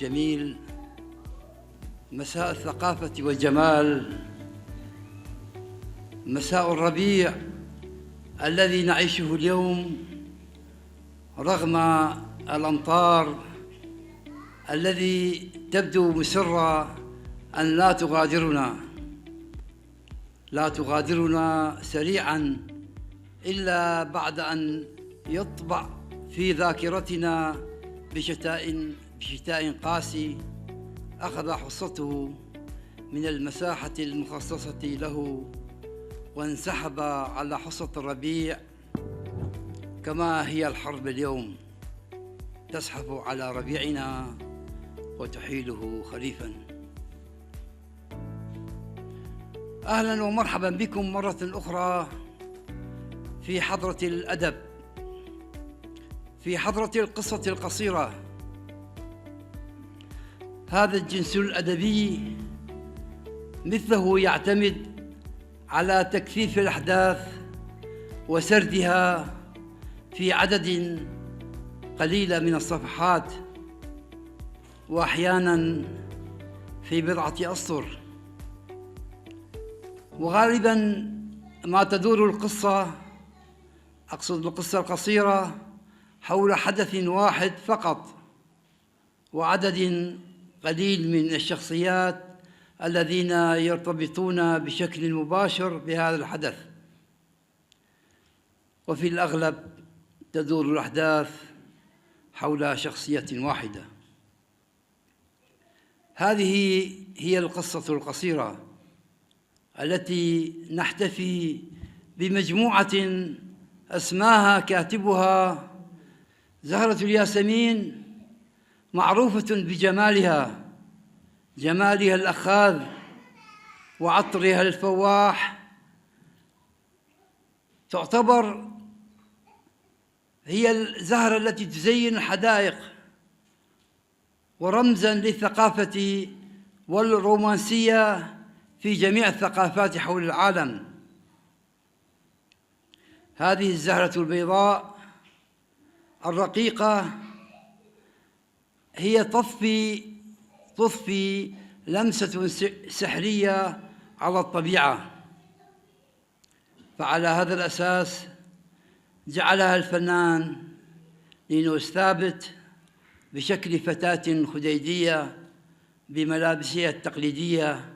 الجميل، مساء الثقافة والجمال، مساء الربيع الذي نعيشه اليوم رغم الأمطار الذي تبدو مصرة أن لا تغادرنا سريعاً إلا بعد أن يطبع في ذاكرتنا بشتاء قاسي أخذ حصته من المساحة المخصصة له وانسحب على حصة الربيع. كما هي الحرب اليوم تزحف على ربيعنا وتحيله خريفاً. أهلاً ومرحباً بكم مرة أخرى في حضرة الأدب، في حضرة القصة القصيرة. هذا الجنس الأدبي مثله يعتمد على تكثيف الأحداث وسردها في عدد قليل من الصفحات، وأحياناً في بضعة أسطر. وغالباً ما تدور القصة، أقصد القصة القصيرة، حول حدث واحد فقط وعدد قليل من الشخصيات الذين يرتبطون بشكل مباشر بهذا الحدث. وفي الأغلب تدور الأحداث حول شخصية واحدة. هذه هي القصة القصيرة التي نحتفي بمجموعة أسماها كاتبها زهرة الياسمين، معروفة بجمالها، جمالها الأخاذ وعطرها الفواح. تعتبر هي الزهرة التي تزين الحدائق ورمزاً للثقافة والرومانسية في جميع الثقافات حول العالم. هذه الزهرة البيضاء الرقيقة هي تضفي لمسة سحرية على الطبيعة. فعلى هذا الأساس جعلها الفنان لينوس ثابت بشكل فتاة خديدية بملابسها التقليدية،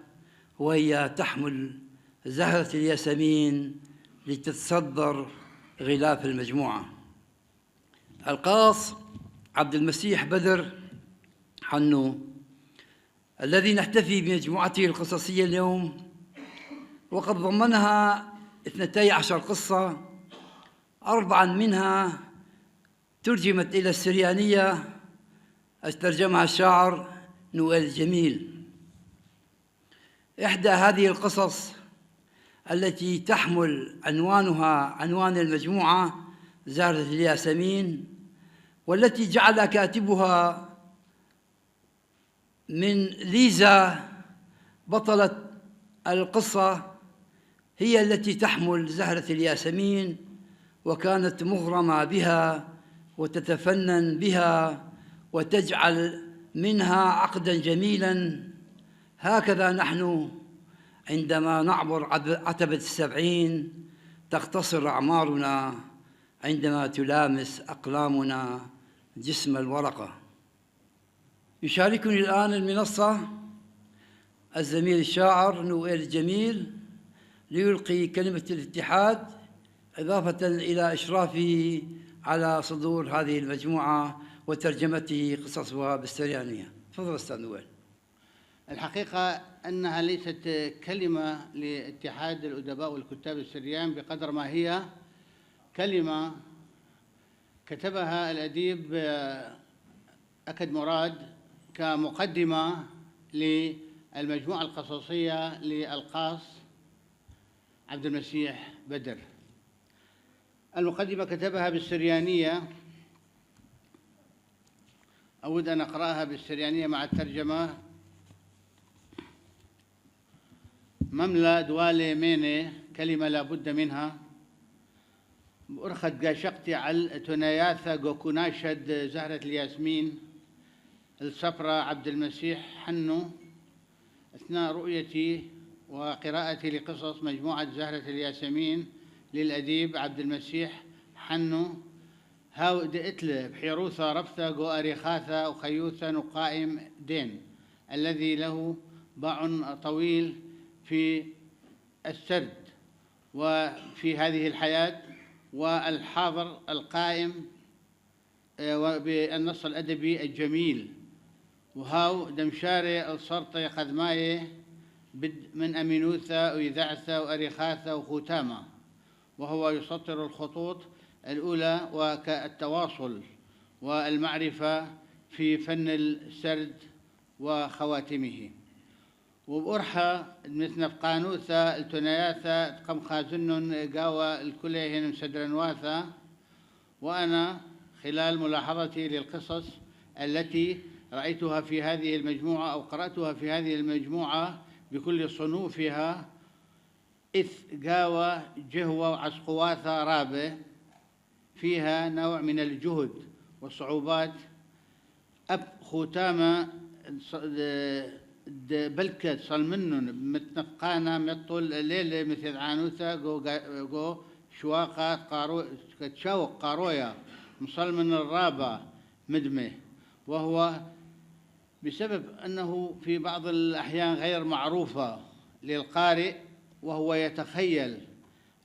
وهي تحمل زهرة الياسمين لتتصدر غلاف المجموعة. القاص عبد المسيح بدر حنو الذي نحتفي بمجموعته القصصية اليوم، وقد ضمنها 12 قصة، 4 منها ترجمت إلى السريانية، ترجمها الشاعر نويل الجميل. إحدى هذه القصص التي تحمل عنوان المجموعة زهرة الياسمين، والتي جعل كاتبها من ليزا بطلة القصة، هي التي تحمل زهرة الياسمين، وكانت مغرمة بها وتتفنن بها وتجعل منها عقداً جميلاً. هكذا نحن عندما نعبر عتبة 70 تقتصر أعمارنا عندما تلامس أقلامنا جسم الورقة. يشاركني الآن المنصة الزميل الشاعر نويل الجميل ليلقي كلمة الاتحاد، إضافة إلى إشرافه على صدور هذه المجموعة وترجمته قصصها بالسريانية. تفضل أستاذ نويل. الحقيقة أنها ليست كلمة لاتحاد الأدباء والكتاب السريان بقدر ما هي كلمة كتبها الأديب أكد مراد كمقدمة للمجموعة القصصية للقاص عبد المسيح بدر. المقدمة كتبها بالسريانية، أود أن أقرأها بالسريانية مع الترجمة. مملا دوالي ميني كلمة لا بد منها أرخد قاشقتي على تناياثا قوكوناشد زهرة الياسمين الصفرة عبد المسيح حنو أثناء رؤيتي وقراءتي لقصص مجموعة زهرة الياسمين للأديب عبد المسيح حنو هاو دئتله بحيروثة رفثة جو أريخاثة وخيوثة وقائم دين الذي له باع طويل في السرد وفي هذه الحياة والحاضر القائم وبالنص الأدبي الجميل. وهاو دمشاري السرطي قدمايه من أمينوثة ويذعثة وأريخاثة وختامة، وهو يسطر الخطوط الأولى وكالتواصل والمعرفة في فن السرد وخواتمه. وبأرحى مثل قانوثة التنياثة تقم خازن قاوة الكليهن مسدرنواثة. وأنا خلال ملاحظتي للقصص التي رأيتها في هذه المجموعة أو قرأتها في هذه المجموعة بكل صنوفها إث قاوة جهوة وعسقواثة رابة فيها نوع من الجهد والصعوبات أب ختامة بلكت صلمنن متنفقانا مطل ليلة مثل عانوثة جو شواقات تشاوق قارويا مصلمن الرابة مدمه، وهو بسبب أنه في بعض الأحيان غير معروفة للقارئ، وهو يتخيل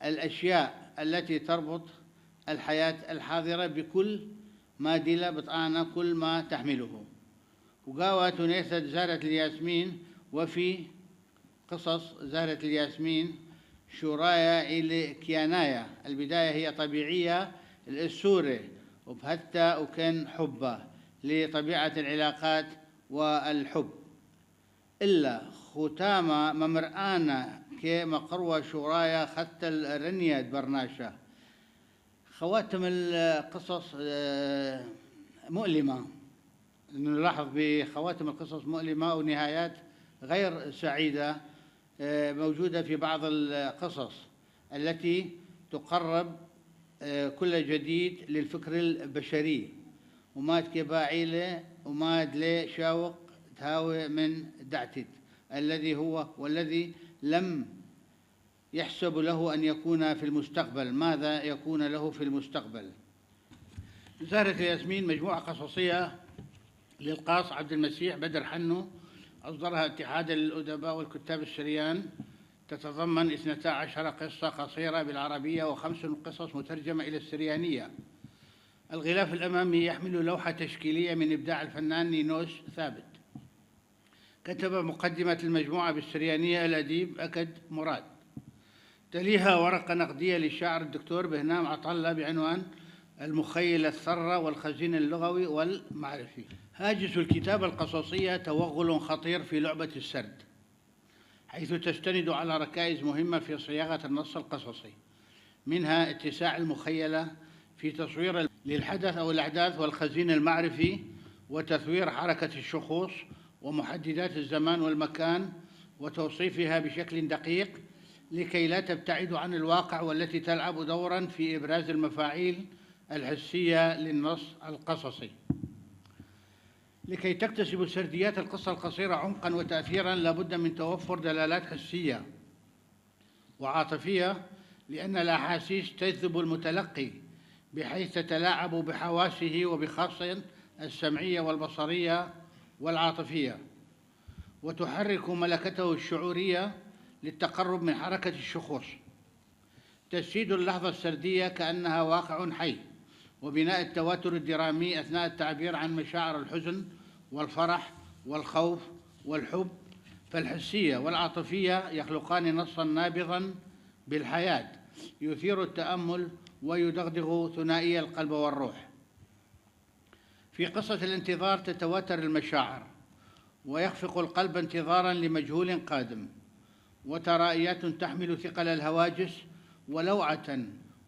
الأشياء التي تربط الحياة الحاضرة بكل مادلة بطعانة كل ما تحمله. وقاوة تنيثة زهرة الياسمين. وفي قصص زهرة الياسمين شورايا إلى كيانايا، البداية هي طبيعية السورة وبهتا وكان حبة لطبيعة العلاقات والحب إلا ختامة ممرآنة كما قروة شورايا خت الرنية برناشة. خواتم القصص مؤلمة، نلاحظ بخواتم القصص مؤلمة ونهايات غير سعيدة موجودة في بعض القصص التي تقرب كل جديد للفكر البشري. ومات كباعيلة ومات لي شاوق تهاوي من دعتت الذي هو والذي لم يحسب له أن يكون في المستقبل، ماذا يكون له في المستقبل. زهرة الياسمين مجموعة قصصية للقاص عبد المسيح بدر حنو، أصدرها اتحاد الأدباء والكتاب السريان، تتضمن 12 قصة قصيرة بالعربية و5 قصص مترجمة إلى السريانية. الغلاف الأمامي يحمل لوحة تشكيلية من إبداع الفنان نينوس ثابت. كتب مقدمة المجموعة بالسريانية الأديب أكد مراد. تليها ورقة نقدية للشاعر الدكتور بهنام عطلة بعنوان المخيل الثرة والخزين اللغوي والمعرفي. هاجس الكتابة القصصية توغل خطير في لعبة السرد، حيث تستند على ركائز مهمة في صياغة النص القصصي، منها اتساع المخيلة في تصوير للحدث أو الأحداث والخزين المعرفي، وتثوير حركة الشخوص ومحددات الزمان والمكان وتوصيفها بشكل دقيق لكي لا تبتعد عن الواقع، والتي تلعب دورا في إبراز المفاعيل الحسية للنص القصصي. لكي تكتسب سرديات القصة القصيرة عمقا وتأثيرا لابد من توفر دلالات حسية وعاطفية، لأن الأحاسيس تجذب المتلقي بحيث تتلاعب بحواسه وبخاصة السمعية والبصرية والعاطفية، وتحرك ملكته الشعورية للتقرب من حركة الشخوص. تجسيد اللحظة السردية كأنها واقع حي، وبناء التواتر الدرامي أثناء التعبير عن مشاعر الحزن والفرح والخوف والحب، فالحسية والعاطفية يخلقان نصاً نابضاً بالحياة يثير التأمل ويدغدغ ثنائي القلب والروح. في قصة الانتظار تتواتر المشاعر ويخفق القلب انتظاراً لمجهول قادم، وترائيات تحمل ثقل الهواجس ولوعة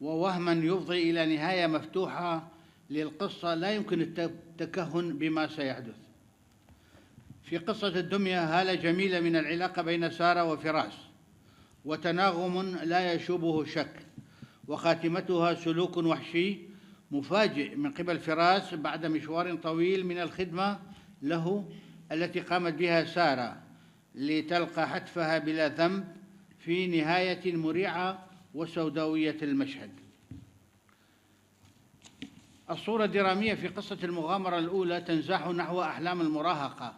ووهماً يفضي إلى نهاية مفتوحة للقصة لا يمكن التكهن بما سيحدث. في قصة الدمية هالة جميلة من العلاقة بين سارة وفراس، وتناغم لا يشوبه شك، وخاتمتها سلوك وحشي مفاجئ من قبل فراس بعد مشوار طويل من الخدمة له التي قامت بها سارة لتلقى حتفها بلا ذنب في نهاية مريعة وسوداوية المشهد. الصورة الدرامية في قصة المغامرة الأولى تنزاح نحو أحلام المراهقة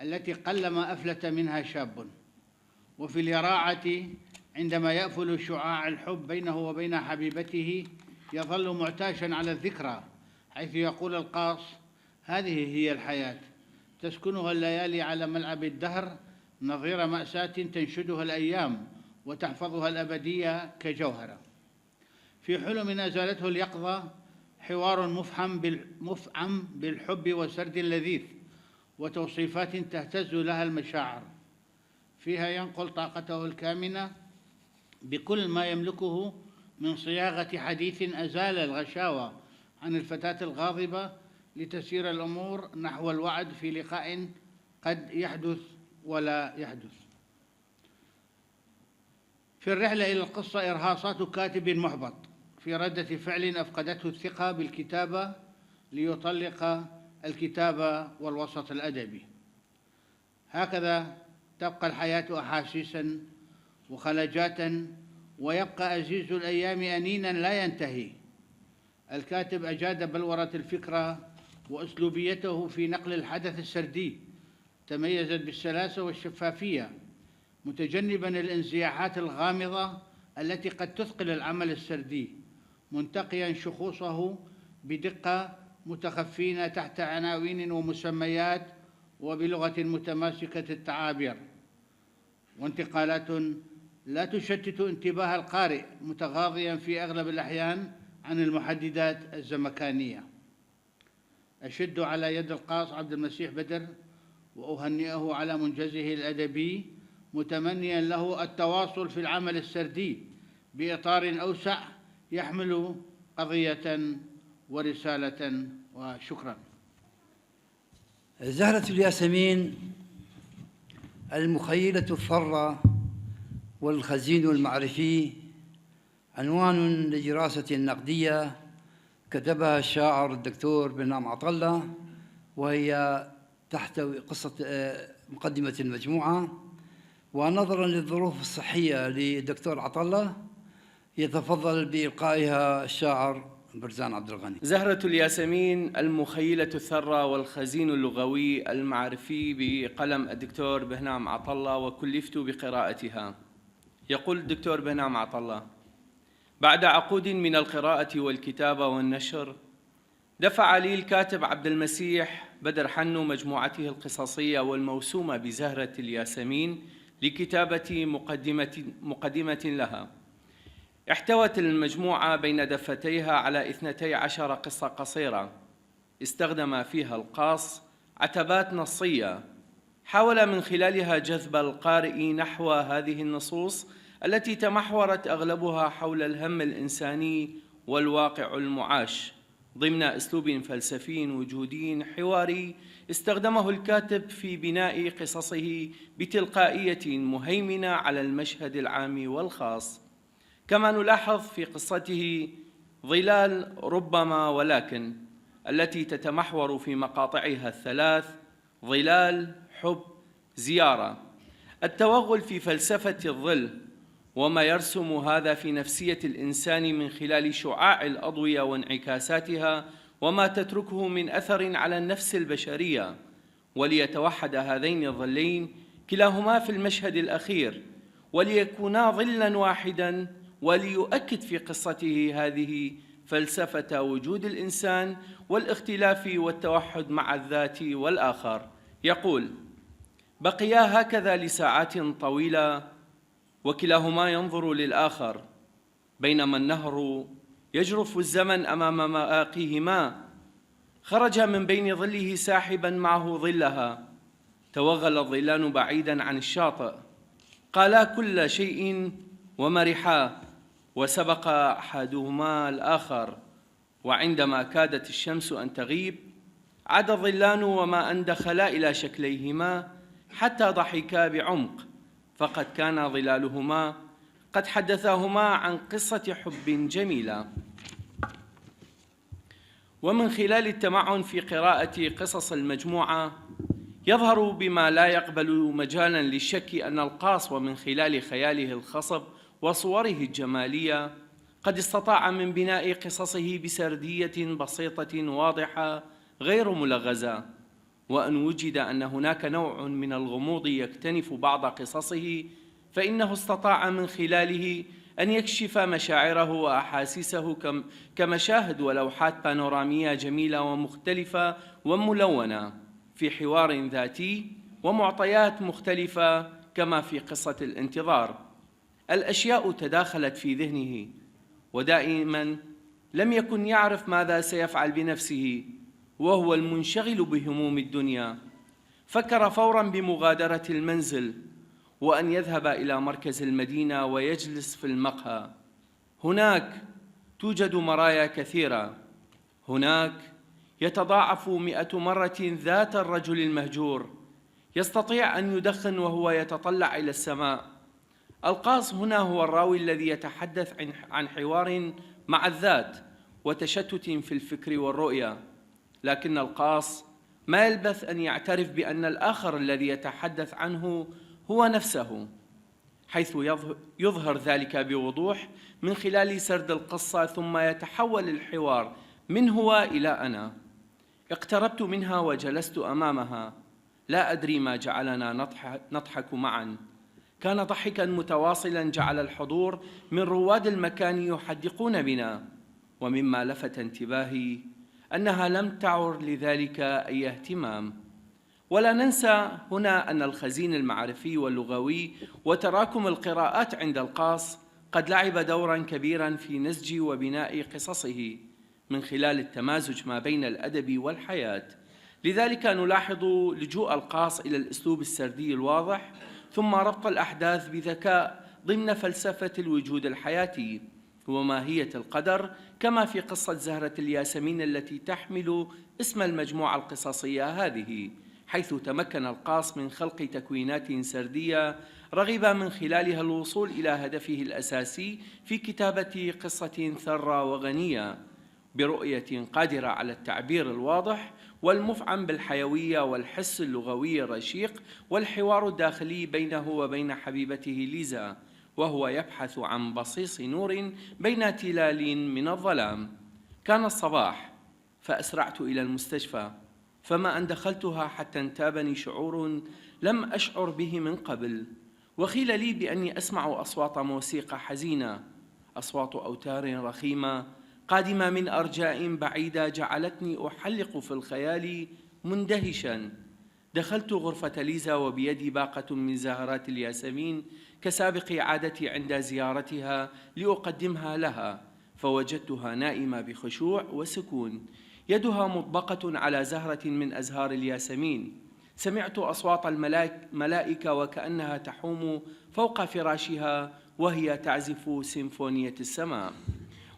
التي قلما أفلت منها شاب، وفي اليراعة عندما يأفل شعاع الحب بينه وبين حبيبته يظل معتاشا على الذكرى، حيث يقول القاص: هذه هي الحياة تسكنها الليالي على ملعب الدهر، نظير مأساة تنشدها الأيام وتحفظها الأبدية كجوهرة. في حلم زالته اليقظة حوار مفعم بالحب وسرد لذيذ وتوصيفات تهتز لها المشاعر، فيها ينقل طاقته الكامنة بكل ما يملكه من صياغة حديث أزال الغشاوة عن الفتاة الغاضبة لتسير الأمور نحو الوعد في لقاء قد يحدث ولا يحدث. في الرحلة إلى القصة إرهاصات كاتب محبط في ردة فعل أفقدته الثقة بالكتابة ليطلق الكتابة والوسط الأدبي. هكذا تبقى الحياة أحاسيساً وخلجات، ويبقى أزيز الأيام أنيناً لا ينتهي. الكاتب أجاد بلورة الفكرة وأسلوبيته في نقل الحدث السردي تميزت بالسلاسة والشفافية، متجنباً الانزياحات الغامضة التي قد تثقل العمل السردي، منتقياً شخوصه بدقة، متخفين تحت عناوين ومسميات وبلغة متماسكة التعابير، وانتقالات لا تشتت انتباه القارئ، متغاضياً في أغلب الأحيان عن المحددات الزمكانية. أشد على يد القاص عبد المسيح بدر وأهنئه على منجزه الأدبي، متمنياً له التواصل في العمل السردي بإطار أوسع يحمل قضية ورسالة. وشكراً. زهرة الياسمين، المخيلة الثرة والخزين المعرفي، عنوان لدراسة نقدية كتبها الشاعر الدكتور بهنام عطلة، وهي تحتوي قصة مقدمة المجموعة. ونظراً للظروف الصحية للدكتور عطلة يتفضل بإلقائها الشاعر برزان عبد الغني. زهرة الياسمين، المخيلة الثرة والخزين اللغوي المعرفي، بقلم الدكتور بهنام عطلة، وكلفت بقراءتها. يقول الدكتور بهنام عطلة: بعد عقود من القراءة والكتابة والنشر، دفع لي الكاتب عبد المسيح بدر حنو مجموعته القصصية والموسومة بزهرة الياسمين لكتابة مقدمة لها. احتوت المجموعة بين دفتيها على 12 قصة قصيرة استخدم فيها القاص عتبات نصية، حاول من خلالها جذب القارئ نحو هذه النصوص التي تمحورت أغلبها حول الهم الإنساني والواقع المعاش، ضمن أسلوب فلسفي وجودي حواري استخدمه الكاتب في بناء قصصه بتلقائية مهيمنة على المشهد العام والخاص. كما نلاحظ في قصته ظلال ربما ولكن، التي تتمحور في مقاطعها الثلاث: ظلال، حب، زيارة، التوغل في فلسفة الظل وما يرسم هذا في نفسية الإنسان من خلال شعاع الأضوية وانعكاساتها وما تتركه من أثر على النفس البشرية. وليتوحد هذين الظلين كلاهما في المشهد الأخير وليكونا ظلاً واحداً، وليؤكد في قصته هذه فلسفة وجود الإنسان والاختلاف والتوحد مع الذات والآخر. يقول: بقيا هكذا لساعات طويلة وكلاهما ينظر للآخر، بينما النهر يجرف الزمن أمام مآقيهما. خرج من بين ظله ساحباً معه ظلها، توغل الظلان بعيداً عن الشاطئ، قالا كل شيء ومرحا، وسبق أحدهما الآخر. وعندما كادت الشمس أن تغيب عاد الظلان وما أن دخلا إلى شكليهما حتى ضحكا بعمق، فقد كان ظلالهما قد حدثاهما عن قصة حب جميلة. ومن خلال التمعن في قراءة قصص المجموعة يظهر بما لا يقبل مجالا للشك أن القاص ومن خلال خياله الخصب وصوره الجمالية قد استطاع من بناء قصصه بسردية بسيطة واضحة غير ملغزة، وأن وجد أن هناك نوع من الغموض يكتنف بعض قصصه، فإنه استطاع من خلاله أن يكشف مشاعره وأحاسيسه كمشاهد ولوحات بانورامية جميلة ومختلفة وملونة في حوار ذاتي ومعطيات مختلفة كما في قصة الانتظار. الأشياء تداخلت في ذهنه، ودائما لم يكن يعرف ماذا سيفعل بنفسه وهو المنشغل بهموم الدنيا. فكر فوراً بمغادرة المنزل وأن يذهب إلى مركز المدينة ويجلس في المقهى. هناك توجد مرايا كثيرة، هناك يتضاعف 100 مرة ذات الرجل المهجور، يستطيع أن يدخن وهو يتطلع إلى السماء. القاص هنا هو الراوي الذي يتحدث عن حوار مع الذات وتشتت في الفكر والرؤية، لكن القاص ما يلبث أن يعترف بأن الآخر الذي يتحدث عنه هو نفسه، حيث يظهر ذلك بوضوح من خلال سرد القصة، ثم يتحول الحوار من هو إلى أنا. اقتربت منها وجلست أمامها، لا أدري ما جعلنا نضحك معا. كان ضحكا متواصلا جعل الحضور من رواد المكان يحدقون بنا، ومما لفت انتباهي أنها لم تعر لذلك أي اهتمام. ولا ننسى هنا أن الخزين المعرفي واللغوي وتراكم القراءات عند القاص قد لعب دورا كبيرا في نسج وبناء قصصه من خلال التمازج ما بين الأدب والحياة. لذلك نلاحظ لجوء القاص إلى الأسلوب السردي الواضح، ثم ربط الأحداث بذكاء ضمن فلسفة الوجود الحياتي وماهية القدر، كما في قصة زهرة الياسمين التي تحمل اسم المجموعة القصصية هذه، حيث تمكن القاص من خلق تكوينات سردية رغب من خلالها الوصول إلى هدفه الأساسي في كتابة قصة ثرة وغنية برؤية قادرة على التعبير الواضح والمفعم بالحيوية والحس اللغوي الرشيق والحوار الداخلي بينه وبين حبيبته ليزا، وهو يبحث عن بصيص نور بين تلال من الظلام. كان الصباح فأسرعت إلى المستشفى، فما أن دخلتها حتى انتابني شعور لم أشعر به من قبل، وقيل لي بأني أسمع أصوات موسيقى حزينة، أصوات أوتار رخيمة قادمة من أرجاء بعيدة جعلتني أحلق في الخيال مندهشاً. دخلت غرفة ليزا وبيدي باقة من زهرات الياسمين كسابق عادتي عند زيارتها لأقدمها لها، فوجدتها نائمة بخشوع وسكون، يدها مطبقة على زهرة من أزهار الياسمين. سمعت أصوات الملائكة وكأنها تحوم فوق فراشها وهي تعزف سيمفونية السماء.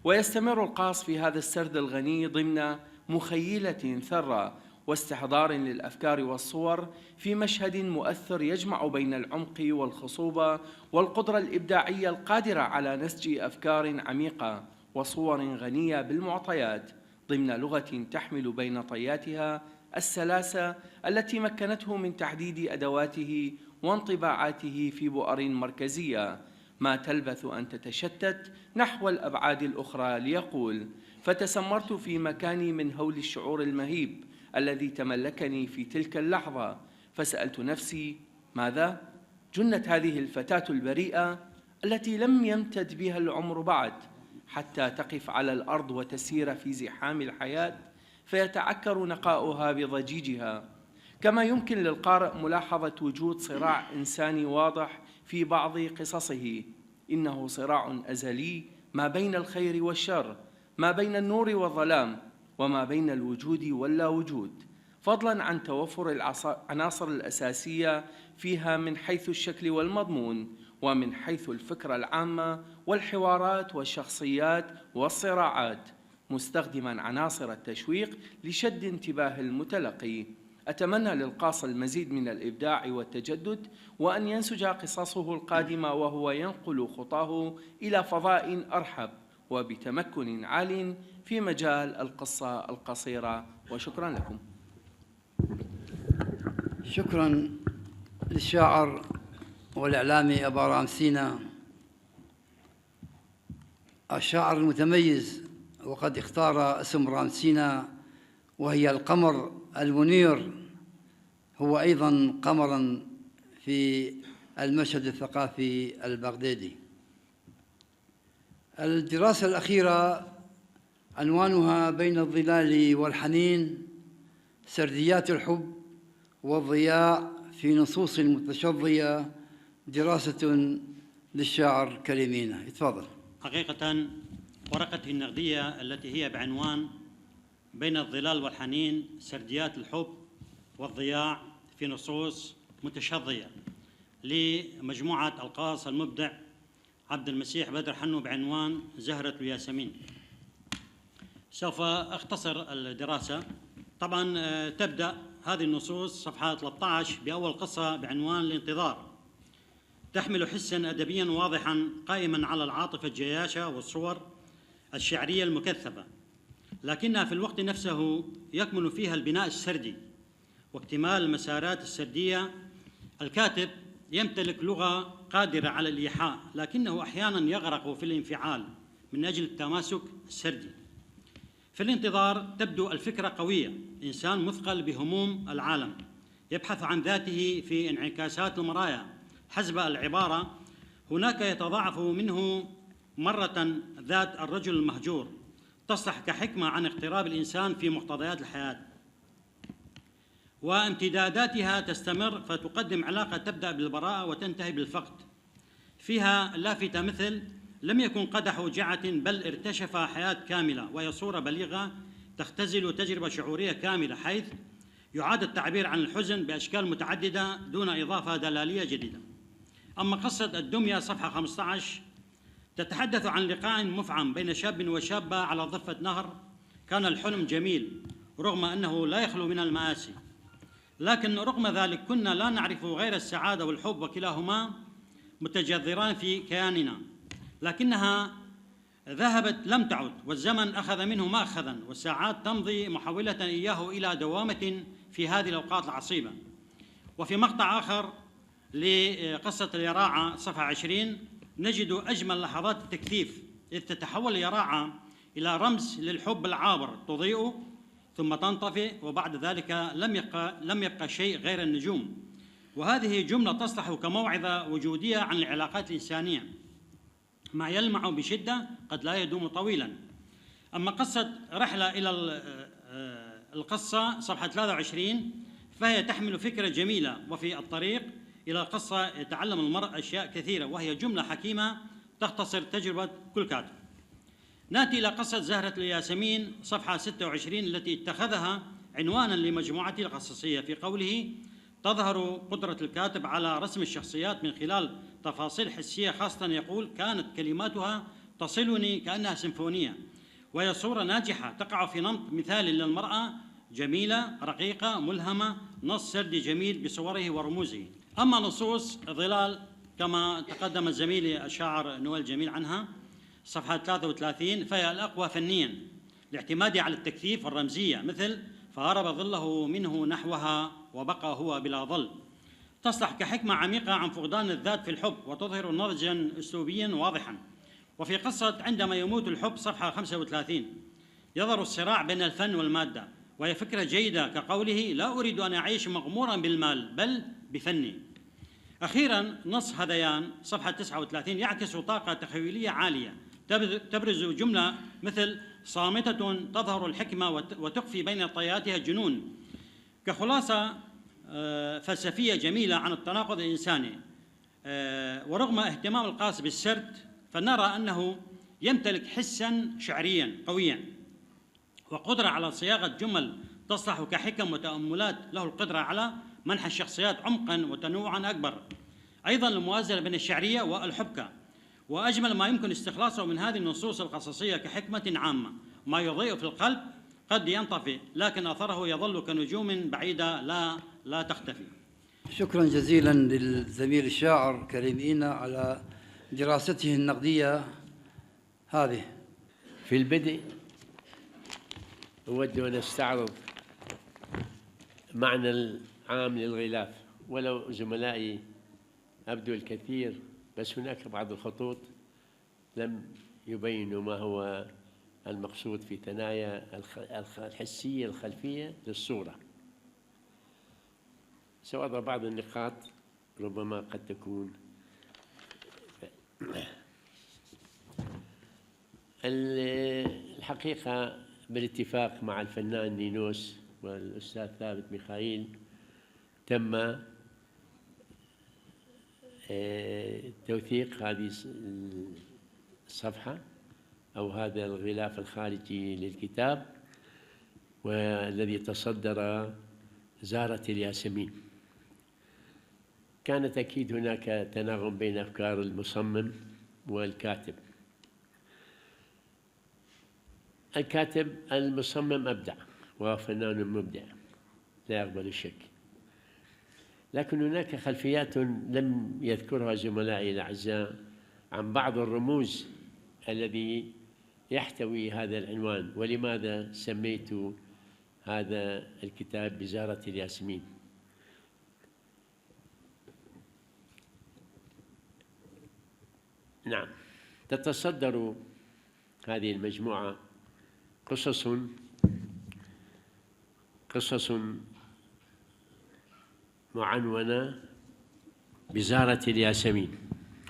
ويستمر القاص في هذا السرد الغني ضمن مخيلة ثرة واستحضار للأفكار والصور في مشهد مؤثر يجمع بين العمق والخصوبة والقدرة الإبداعية القادرة على نسج أفكار عميقة وصور غنية بالمعطيات ضمن لغة تحمل بين طياتها السلاسة التي مكنته من تحديد أدواته وانطباعاته في بؤر مركزية ما تلبث أن تتشتت نحو الأبعاد الأخرى. ليقول: فتسمرت في مكاني من هول الشعور المهيب الذي تملكني في تلك اللحظة، فسألت نفسي: ماذا؟ جنت هذه الفتاة البريئة التي لم يمتد بها العمر بعد حتى تقف على الأرض وتسير في زحام الحياة فيتعكر نقاؤها بضجيجها. كما يمكن للقارئ ملاحظة وجود صراع إنساني واضح في بعض قصصه، إنه صراع أزلي ما بين الخير والشر، ما بين النور والظلام، وما بين الوجود واللا وجود، فضلاً عن توفر العناصر الأساسية فيها من حيث الشكل والمضمون، ومن حيث الفكرة العامة والحوارات والشخصيات والصراعات، مستخدماً عناصر التشويق لشد انتباه المتلقي. أتمنى للقاص المزيد من الإبداع والتجدد، وأن ينسج قصصه القادمة وهو ينقل خطاه إلى فضاء أرحب وبتمكن عال في مجال القصة القصيرة. وشكرا لكم. شكرا للشاعر والإعلامي أبا رامسينا، الشاعر المتميز، وقد اختار اسم رامسينا وهي القمر المنير، هو أيضا قمرا في المشهد الثقافي البغدادي. الدراسة الأخيرة عنوانها بين الظلال والحنين، سرديات الحب والضياع في نصوص متشظية، دراسة للشاعر كريمينا. يتفضل. حقيقة ورقته النقدية التي هي بعنوان بين الظلال والحنين، سرديات الحب والضياع في نصوص متشظية، لمجموعة القاص المبدع عبد المسيح بدر حنو بعنوان زهرة الياسمين. سوف أختصر الدراسة. طبعا تبدأ هذه النصوص صفحة 13 بأول قصة بعنوان الانتظار، تحمل حساً أدبياً واضحاً قائماً على العاطفة الجياشة والصور الشعرية المكثفة، لكنها في الوقت نفسه يكمن فيها البناء السردي واكتمال المسارات السردية. الكاتب يمتلك لغة قادرة على الإيحاء، لكنه أحياناً يغرق في الانفعال من أجل التماسك السردي. في الانتظار تبدو الفكرة قوية، إنسان مثقل بهموم العالم يبحث عن ذاته في انعكاسات المرايا حسب العبارة. هناك يتضاعف منه مرة ذات الرجل المهجور، تصلح كحكمة عن اقتراب الإنسان في مقتضيات الحياة، وامتداداتها تستمر فتقدم علاقة تبدأ بالبراءة وتنتهي بالفقد. فيها لافتة مثل لم يكن قدح جعة بل ارتشف حياة كاملة، وهي صورة بليغة تختزل تجربة شعورية كاملة، حيث يعاد التعبير عن الحزن بأشكال متعددة دون إضافة دلالية جديدة. أما قصة الدمية صفحة 15 تتحدث عن لقاء مفعم بين شاب وشابة على ضفة نهر. كان الحلم جميل رغم أنه لا يخلو من المآسي، لكن رغم ذلك كنا لا نعرف غير السعادة والحب، وكلاهما متجذران في كياننا، لكنها ذهبت لم تعد، والزمن أخذ منه ما أخذا، والساعات تمضي محولة إياه إلى دوامة في هذه الأوقات العصيبة. وفي مقطع آخر لقصة اليراعة صفحة 20 نجد أجمل لحظات التكثيف، إذ تتحول اليراعة إلى رمز للحب العابر، تضيء ثم تنطفئ، وبعد ذلك لم يبقى شيء غير النجوم. وهذه جملة تصلح كموعظة وجودية عن العلاقات الإنسانية، ما يلمع بشدة قد لا يدوم طويلا. أما قصة رحلة إلى القصة صفحة 23 فهي تحمل فكرة جميلة، وفي الطريق إلى القصة يتعلم المرء أشياء كثيرة، وهي جملة حكيمة تختصر تجربة كل كاتب. نأتي إلى قصة زهرة الياسمين صفحة 26 التي اتخذها عنوانا لمجموعته القصصية، في قوله تظهر قدرة الكاتب على رسم الشخصيات من خلال تفاصيل حسية خاصة. يقول كانت كلماتها تصلني كأنها سيمفونية، وهي صورة ناجحة تقع في نمط مثالي للمرأة، جميلة رقيقة ملهمة، نص سردي جميل بصوره ورموزه. أما نصوص ظلال كما تقدم زميلي الشاعر نويل جميل عنها صفحة 33 فهي الأقوى فنياً لاعتمادها على التكثيف والرمزية، مثل فهرب ظله منه نحوها وبقى هو بلا ظل. تصلح كحكمة عميقة عن فقدان الذات في الحب، وتظهر نضجاً أسلوبياً واضحاً. وفي قصة عندما يموت الحب صفحة 35 يظهر الصراع بين الفن والمادة، وهي فكرة جيدة كقوله لا أريد أن أعيش مغموراً بالمال بل بفني. أخيراً نص هذيان صفحة 39 يعكس طاقة تخيلية عالية، تبرز جملة مثل صامتة تظهر الحكمة وتخفي بين طياتها الجنون، كخلاصة فلسفية جميلة عن التناقض الإنساني. ورغم اهتمام القاص بالسرد فنرى أنه يمتلك حساً شعرياً قوياً وقدرة على صياغة جمل تصلح كحكم وتأملات، له القدرة على منح الشخصيات عمقاً وتنوعاً أكبر، أيضاً الموازنة بين الشعرية والحبكة. وأجمل ما يمكن استخلاصه من هذه النصوص القصصية كحكمة عامة، ما يضيء في القلب قد ينطفئ لكن أثره يظل كنجوم بعيدة لا تختفي. شكرا جزيلا للزميل الشاعر كريم إينا على دراسته النقدية هذه. في البدء أود أن أستعرض معنى عام للغلاف، ولو زملائي أبدوا الكثير، بس هناك بعض الخطوط لم يبينوا ما هو المقصود في ثنايا الحسية الخلفية للصورة. سأضع بعض النقاط ربما قد تكون الحقيقة بالاتفاق مع الفنان نينوس والأستاذ ثابت ميخائيل تم توثيق هذه الصفحة أو هذا الغلاف الخارجي للكتاب، والذي تصدر زهرة الياسمين. كانت أكيد هناك تناغم بين أفكار المصمم والكاتب. المصمم أبدع وفنان مبدع لا يقبل الشك، لكن هناك خلفيات لم يذكرها زملائي الأعزاء عن بعض الرموز الذي يحتوي هذا العنوان، ولماذا سميت هذا الكتاب بزهرة الياسمين. نعم، تتصدر هذه المجموعة قصص معنونة بزهرة الياسمين.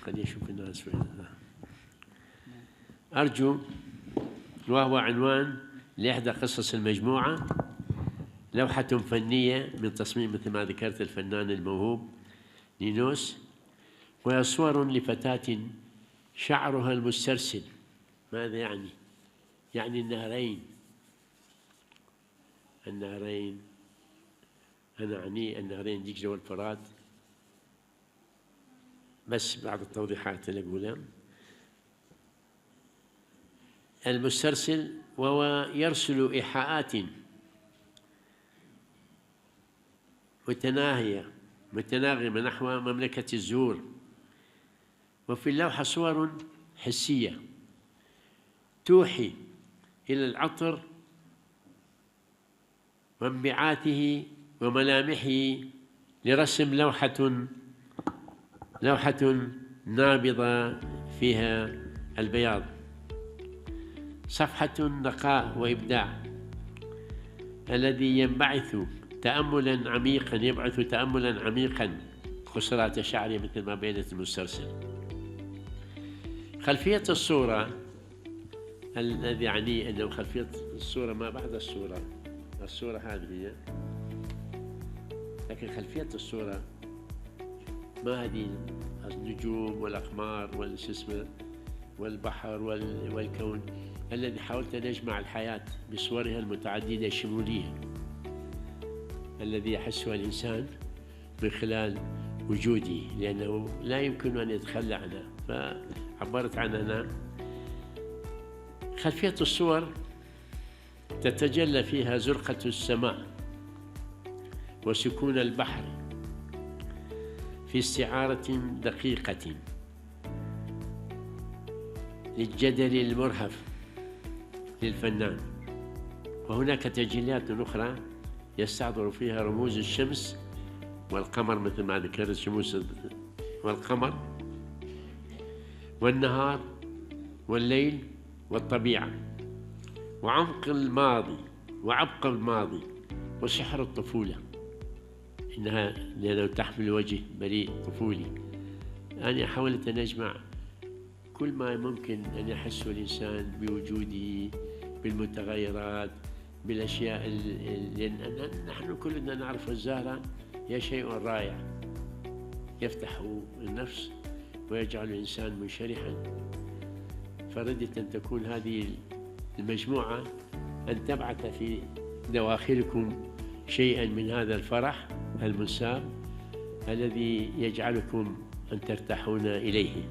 خليني أشوف الناس أرجو، وهو عنوان لإحدى قصص المجموعة، لوحة فنية من تصميم مثل ما ذكرت الفنان الموهوب نينوس، وهي صور لفتاة شعرها المسترسل. ماذا يعني؟ يعني النهرين، أنا أعني النهرين دجلة والفرات، بس بعض التوضيحات اللي أقولها. المسترسل وهو يرسل إيحاءات متناغمة نحو مملكة الزهور. وفي اللوحة صور حسية توحي إلى العطر وانبعاثه وملامحه لرسم لوحة نابضة فيها البياض، صفحة نقاء وإبداع الذي يبعث تأملا عميقا خسرات شعري مثل ما بينت المسترسل. خلفية الصورة الذي يعني أنه خلفية الصورة ما بعد الصورة هذه هي، لكن خلفية الصورة ما هذه النجوم والأقمار والبحر والكون الذي حاولت أن أجمع الحياة بصورها المتعددة الشمولية الذي يحسها الإنسان من خلال وجوده، لأنه لا يمكن أن يتخلى عنها، فعبرت عنها. خلفية الصور تتجلى فيها زرقة السماء وسكون البحر في استعارة دقيقة للجدل المرهف للفنان. وهناك تجليات أخرى يستحضر فيها رموز الشمس والقمر مثل ما ذكرت، الشمس والقمر والنهار والليل والطبيعة وعمق الماضي وعبق الماضي وسحر الطفولة، إنها لأنه تحمل وجه بريء طفولي. أنا حاولت أن أجمع كل ما ممكن أن يحسه الإنسان بوجوده، بالمتغيرات، بالأشياء لأن نحن كلنا نعرف الزهرة هي شيء رائع يفتح النفس ويجعل الإنسان منشرحا. فردت أن تكون هذه المجموعة أن تبعث في دواخلكم شيئا من هذا الفرح المنساب الذي يجعلكم أن ترتاحون إليه.